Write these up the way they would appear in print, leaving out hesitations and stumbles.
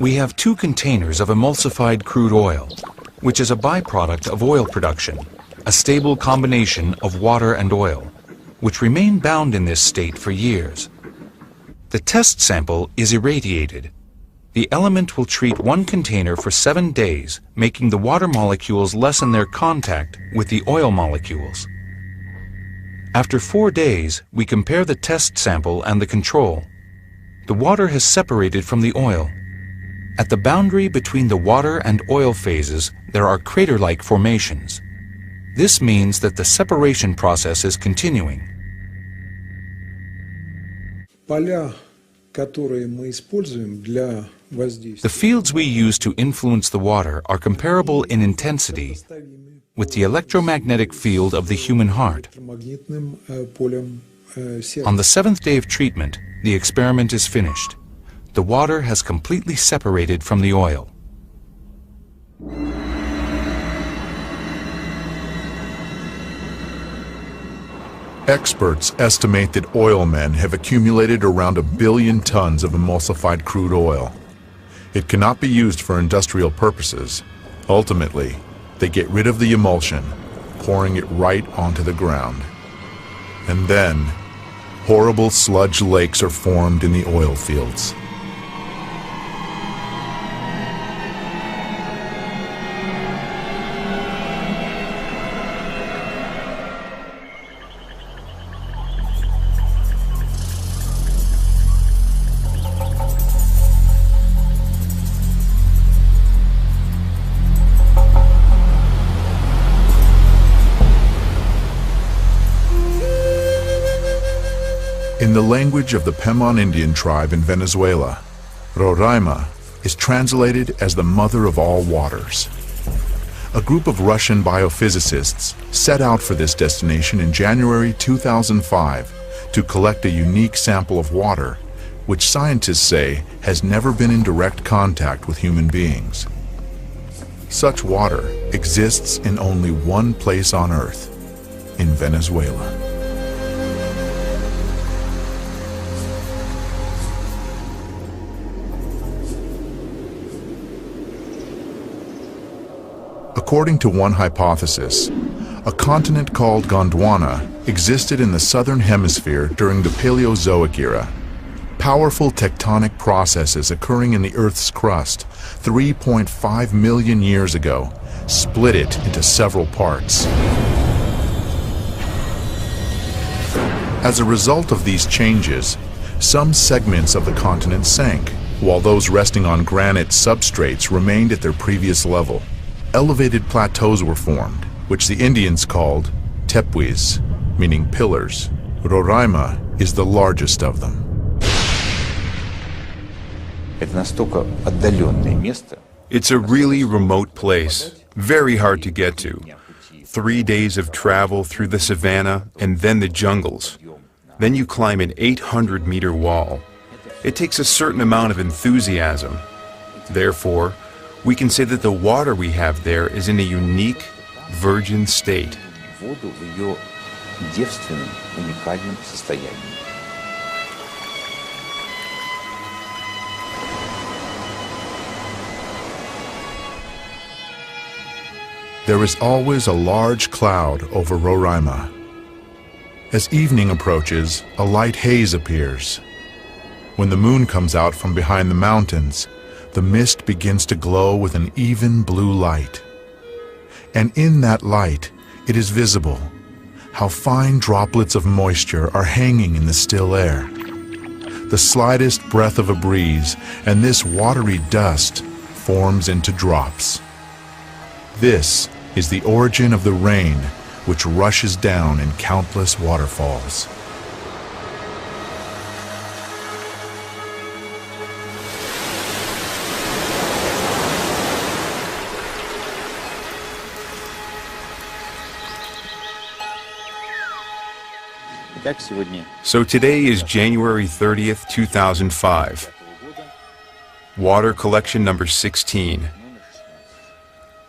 We have two containers of emulsified crude oil, which is a byproduct of oil production, a stable combination of water and oil, which remain bound in this state for years. The test sample is irradiated. The element will treat one container for 7 days, making the water molecules lessen their contact with the oil molecules. After 4 days, we compare the test sample and the control. The water has separated from the oil. At the boundary between the water and oil phases, there are crater-like formations. This means that the separation process is continuing. The fields we use to influence the water are comparable in intensity with the electromagnetic field of the human heart. On the 7th day of treatment, the experiment is finished. The water has completely separated from the oil. Experts estimate that oil men have accumulated around 1 billion tons of emulsified crude oil. It cannot be used for industrial purposes. Ultimately, they get rid of the emulsion, pouring it right onto the ground. And then, horrible sludge lakes are formed in the oil fields. In the language of the Pemon Indian tribe in Venezuela, Roraima is translated as the mother of all waters. A group of Russian biophysicists set out for this destination in January 2005 to collect a unique sample of water, which scientists say has never been in direct contact with human beings. Such water exists in only one place on Earth, in Venezuela. According to one hypothesis, a continent called Gondwana existed in the southern hemisphere during the Paleozoic era. Powerful tectonic processes occurring in the Earth's crust 3.5 million years ago split it into several parts. As a result of these changes, some segments of the continent sank, while those resting on granite substrates remained at their previous level. Elevated plateaus were formed, which the Indians called tepuis, meaning pillars. Roraima is the largest of them. It's a really remote place, very hard to get to. 3 days of travel through the savanna and then the jungles. Then you climb an 800-meter wall. It takes a certain amount of enthusiasm. Therefore, we can say that the water we have there is in a unique, virgin state. There is always a large cloud over Roraima. As evening approaches, a light haze appears. When the moon comes out from behind the mountains, the mist begins to glow with an even blue light. And in that light, it is visible how fine droplets of moisture are hanging in the still air. The slightest breath of a breeze, and this watery dust forms into drops. This is the origin of the rain, which rushes down in countless waterfalls. So today is January 30th, 2005. Water collection number 16.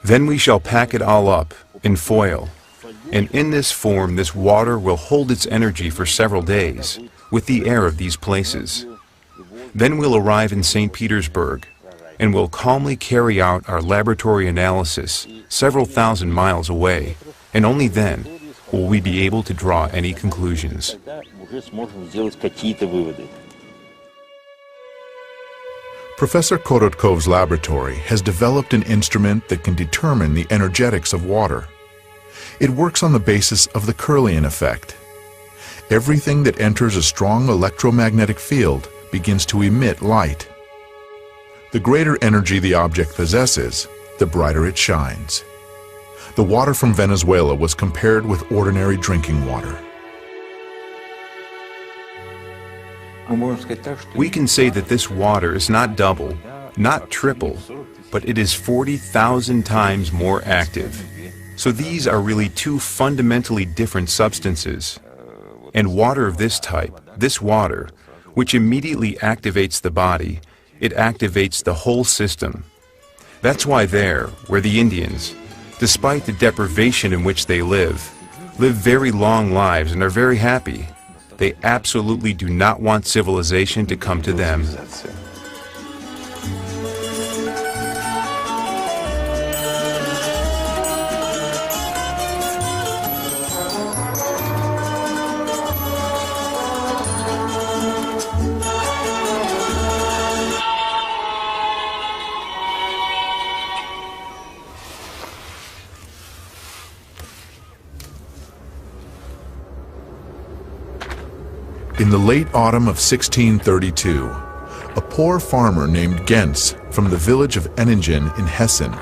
Then we shall pack it all up in foil, and in this form this water will hold its energy for several days with the air of these places. Then we'll arrive in St. Petersburg, and will calmly carry out our laboratory analysis several thousand miles away, and only then will we be able to draw any conclusions. Professor Korotkov's laboratory has developed an instrument that can determine the energetics of water. It works on the basis of the Kirlian effect. Everything that enters a strong electromagnetic field begins to emit light. The greater energy the object possesses, the brighter it shines. The water from Venezuela was compared with ordinary drinking water. We can say that this water is not double, not triple, but it is 40,000 times more active. So these are really two fundamentally different substances. And water of this type, this water, which immediately activates the body, it activates the whole system. That's why there, where the Indians, despite the deprivation in which they live very long lives and are very happy. They absolutely do not want civilization to come to them. In the late autumn of 1632, a poor farmer named Gens from the village of Enningen in Hessen,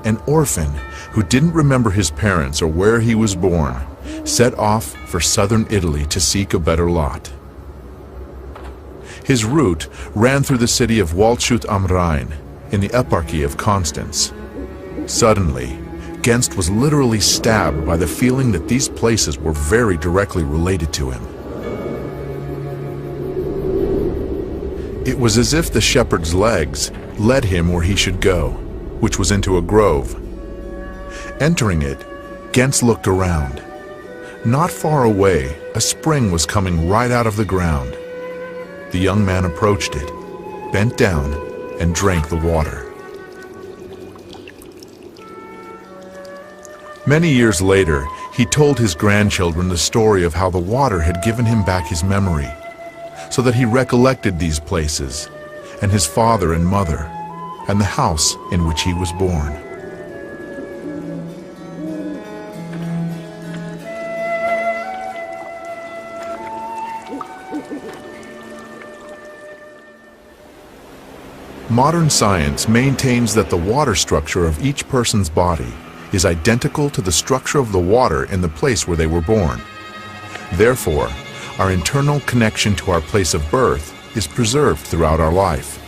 an orphan who didn't remember his parents or where he was born, set off for southern Italy to seek a better lot. His route ran through the city of Waldshut am Rhein in the eparchy of Constance. Suddenly, Gens was literally stabbed by the feeling that these places were very directly related to him. It was as if the shepherd's legs led him where he should go, which was into a grove. Entering it, Gens looked around. Not far away, a spring was coming right out of the ground. The young man approached it, bent down, and drank the water. Many years later, he told his grandchildren the story of how the water had given him back his memory, so that he recollected these places, and his father and mother, and the house in which he was born. Modern science maintains that the water structure of each person's body is identical to the structure of the water in the place where they were born. Therefore, our internal connection to our place of birth is preserved throughout our life.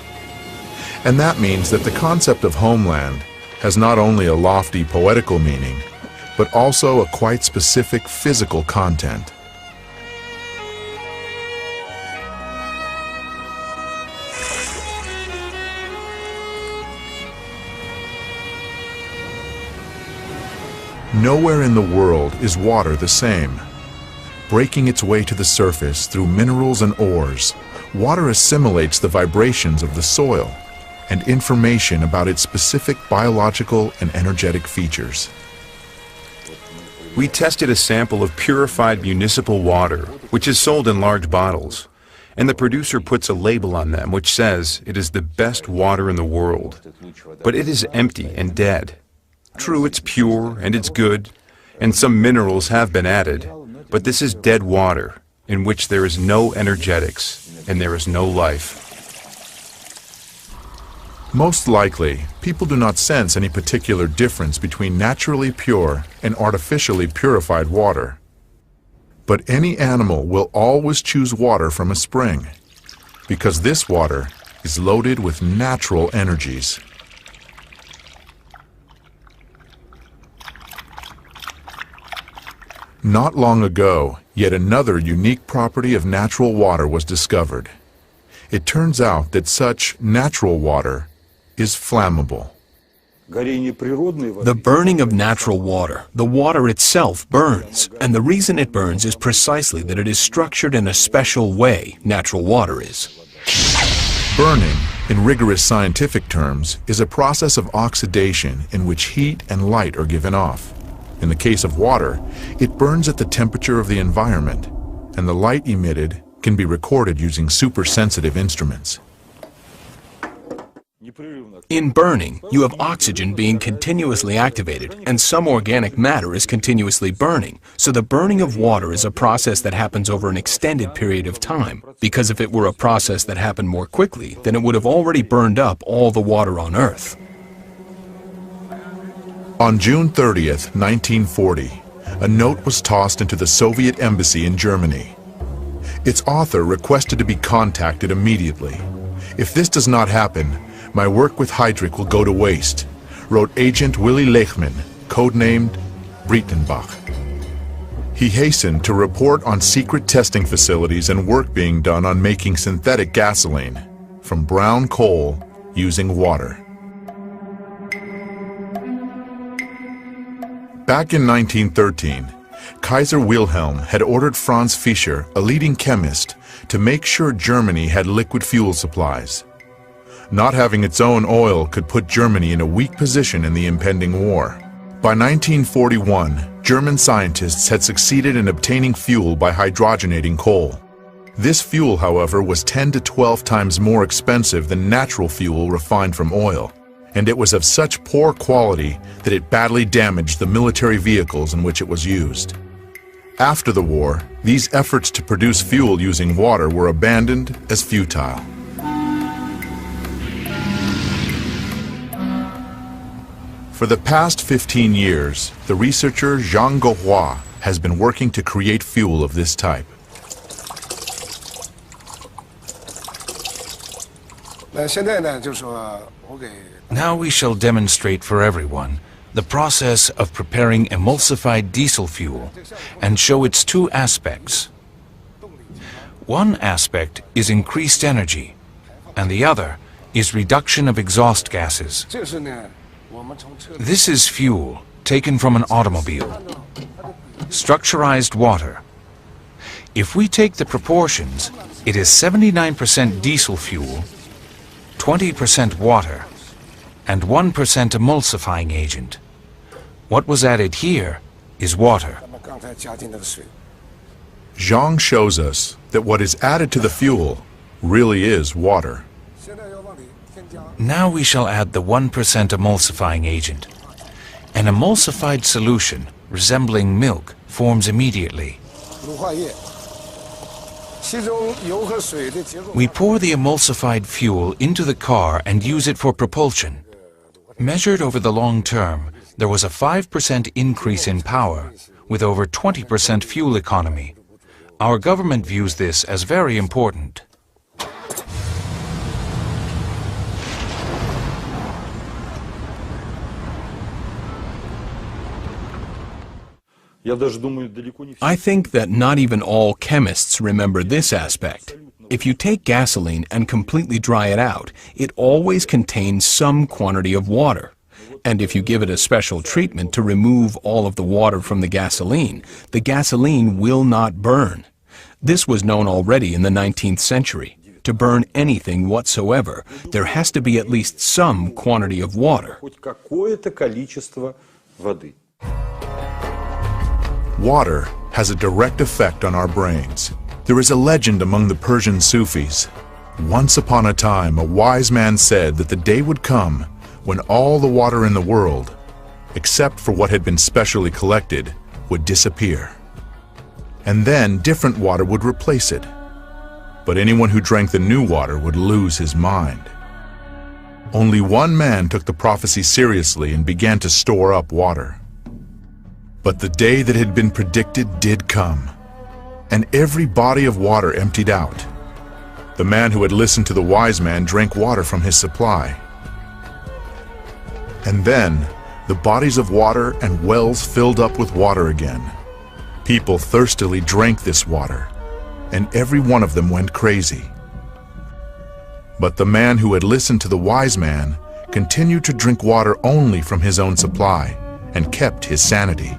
And that means that the concept of homeland has not only a lofty poetical meaning, but also a quite specific physical content. Nowhere in the world is water the same. Breaking its way to the surface through minerals and ores, water assimilates the vibrations of the soil and information about its specific biological and energetic features. We tested a sample of purified municipal water, which is sold in large bottles, and the producer puts a label on them which says it is the best water in the world. But it is empty and dead. True, it's pure and it's good, and some minerals have been added, but this is dead water in which there is no energetics and there is no life. Most likely, people do not sense any particular difference between naturally pure and artificially purified water. But any animal will always choose water from a spring, because this water is loaded with natural energies. Not long ago, yet another unique property of natural water was discovered. It turns out that such natural water is flammable. The burning of natural water, the water itself burns, and the reason it burns is precisely that it is structured in a special way natural water is. Burning in rigorous scientific terms, is a process of oxidation in which heat and light are given off. In the case of water, it burns at the temperature of the environment, and the light emitted can be recorded using super-sensitive instruments. In burning, you have oxygen being continuously activated, and some organic matter is continuously burning. So the burning of water is a process that happens over an extended period of time, because if it were a process that happened more quickly, then it would have already burned up all the water on Earth. On June 30th, 1940, a note was tossed into the Soviet embassy in Germany. Its author requested to be contacted immediately. "If this does not happen, my work with Heydrich will go to waste," wrote Agent Willy Lechman, codenamed Breitenbach. He hastened to report on secret testing facilities and work being done on making synthetic gasoline from brown coal using water. Back in 1913, Kaiser Wilhelm had ordered Franz Fischer, a leading chemist, to make sure Germany had liquid fuel supplies. Not having its own oil could put Germany in a weak position in the impending war. By 1941, German scientists had succeeded in obtaining fuel by hydrogenating coal. This fuel, however, was 10 to 12 times more expensive than natural fuel refined from oil, and it was of such poor quality that it badly damaged the military vehicles in which it was used. After the war, these efforts to produce fuel using water were abandoned as futile. For the past 15 years, the researcher Jean Gaurois has been working to create fuel of this type. Now we shall demonstrate for everyone the process of preparing emulsified diesel fuel and show its two aspects. One aspect is increased energy, and the other is reduction of exhaust gases. This is fuel taken from an automobile. Structurized water. If we take the proportions, it is 79% diesel fuel, 20% water, and 1% emulsifying agent. What was added here is water. Zhang shows us that what is added to the fuel really is water. Now we shall add the 1% emulsifying agent. An emulsified solution resembling milk forms immediately. We pour the emulsified fuel into the car and use it for propulsion. Measured over the long term, there was a 5% increase in power, with over 20% fuel economy. Our government views this as very important. I think that not even all chemists remember this aspect. If you take gasoline and completely dry it out, it always contains some quantity of water. And if you give it a special treatment to remove all of the water from the gasoline will not burn. This was known already in the 19th century. To burn anything whatsoever, there has to be at least some quantity of water. Water has a direct effect on our brains. There is a legend among the Persian Sufis. Once upon a time, a wise man said that the day would come when all the water in the world, except for what had been specially collected, would disappear. And then different water would replace it. But anyone who drank the new water would lose his mind. Only one man took the prophecy seriously and began to store up water. But the day that had been predicted did come, and every body of water emptied out. The man who had listened to the wise man drank water from his supply. And then the bodies of water and wells filled up with water again. People thirstily drank this water, and every one of them went crazy. But the man who had listened to the wise man continued to drink water only from his own supply and kept his sanity.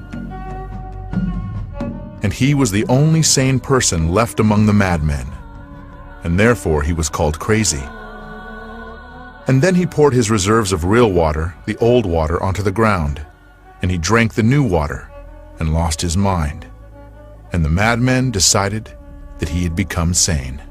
And he was the only sane person left among the madmen, and therefore he was called crazy. And then he poured his reserves of real water, the old water, onto the ground. And he drank the new water and lost his mind. And the madman decided that he had become sane.